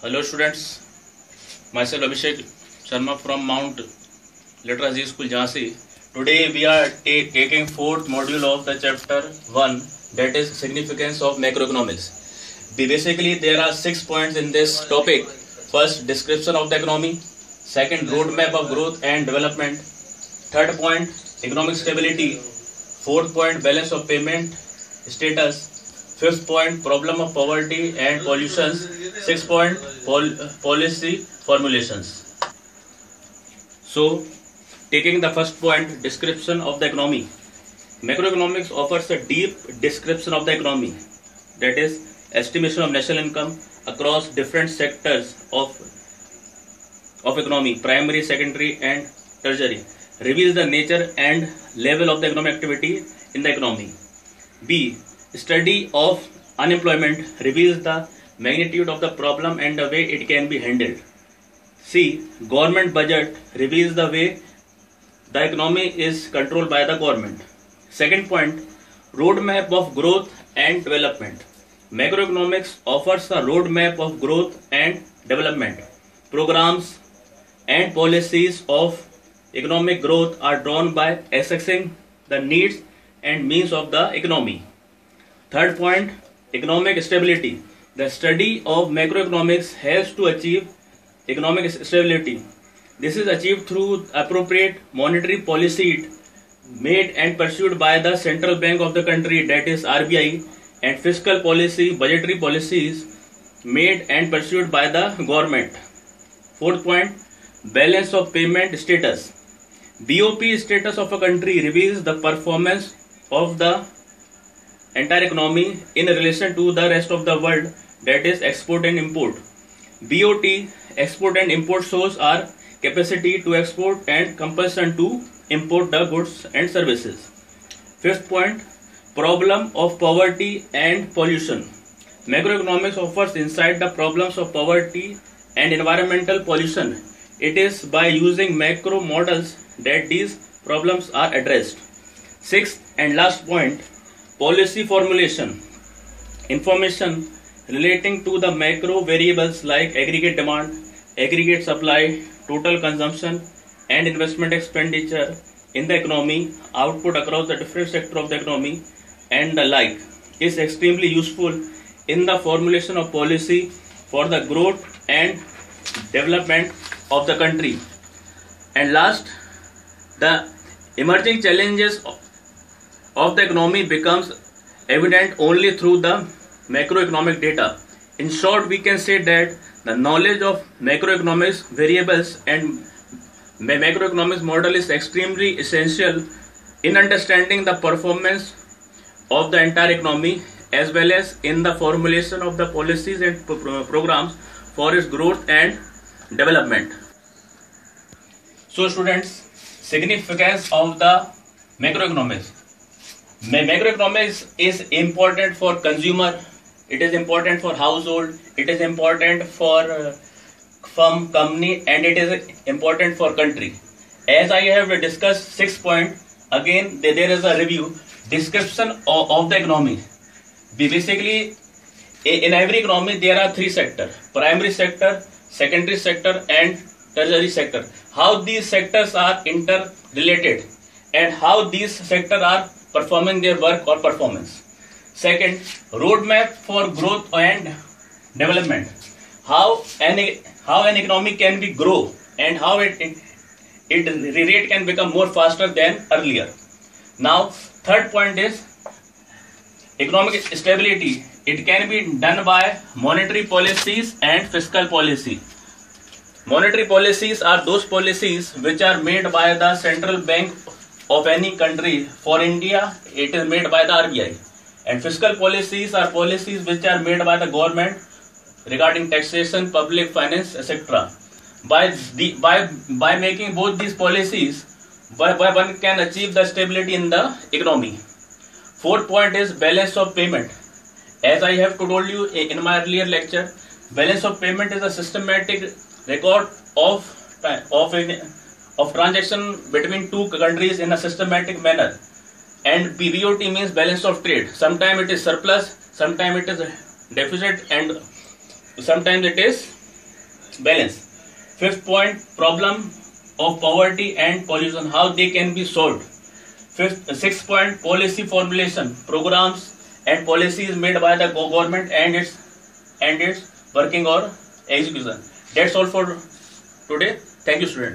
Hello students, myself Abhishek Sharma from Mount Literacy School Jhansi. Today we are taking fourth module of the chapter 1, that is significance of macroeconomics. Basically there are 6 points in this topic. First, description of the economy. Second, roadmap of growth and development. Third point, economic stability. Fourth point, balance of payment status. Fifth point, problem of poverty and pollutions. Sixth point, policy formulations. So, taking the first point, description of the economy. Macroeconomics offers a deep description of the economy, that is, estimation of national income across different sectors of economy, primary, secondary and tertiary. Reveals the nature and level of the economic activity in the economy. B. Study of unemployment reveals the magnitude of the problem and the way it can be handled. C. Government budget reveals the way the economy is controlled by the government. Second point, roadmap of growth and development. Macroeconomics offers a roadmap of growth and development. Programs and policies of economic growth are drawn by assessing the needs and means of the economy. Third point, economic stability. The study of macroeconomics helps to achieve economic stability. This is achieved through appropriate monetary policy made and pursued by the central bank of the country, that is RBI, and fiscal policy, budgetary policies made and pursued by the government. Fourth point, balance of payment status. BOP status of a country reveals the performance of the entire economy in relation to the rest of the world, that is export and import. BOT, export and import, shows our capacity to export and compulsion to import the goods and services. Fifth point, problem of poverty and pollution. Macroeconomics offers insight the problems of poverty and environmental pollution. It is by using macro models that these problems are addressed. Sixth and last point, policy formulation. Information relating to the macro variables like aggregate demand, aggregate supply, total consumption and investment expenditure in the economy, output across the different sectors of the economy and the like, is extremely useful in the formulation of policy for the growth and development of the country. And last, the emerging challenges of the economy becomes evident only through the macroeconomic data. In short, we can say that the knowledge of macroeconomics variables and macroeconomics model is extremely essential in understanding the performance of the entire economy as well as in the formulation of the policies and programs for its growth and development. So students, significance of the macroeconomics. Macroeconomics is important for consumer, it is important for household, it is important for firm, company, and it is important for country. As I have discussed 6 points, again there is a review, description of the economy. Basically, in every economy there are 3 sectors: primary sector, secondary sector and tertiary sector. How these sectors are interrelated and how these sectors are performing their work or performance. Second, roadmap for growth and development. How an economy can be grow and how its rate can become more faster than earlier. Now, third point is economic stability. It can be done by monetary policies and fiscal policy. Monetary policies are those policies which are made by the central bank of any country. For India, it is made by the RBI. And fiscal policies are policies which are made by the government regarding taxation, public finance, etc. By making both these policies, one can achieve the stability in the economy. Fourth point is balance of payment. As I have told you in my earlier lecture, balance of payment is a systematic record of transaction between two countries in a systematic manner. And BOT means balance of trade. Sometimes it is surplus, sometimes it is deficit, and sometimes it is balance. Fifth point, problem of poverty and pollution, how they can be solved. Sixth point, policy formulation, programs and policies made by the government and its working or execution. That's all for today. Thank you, students.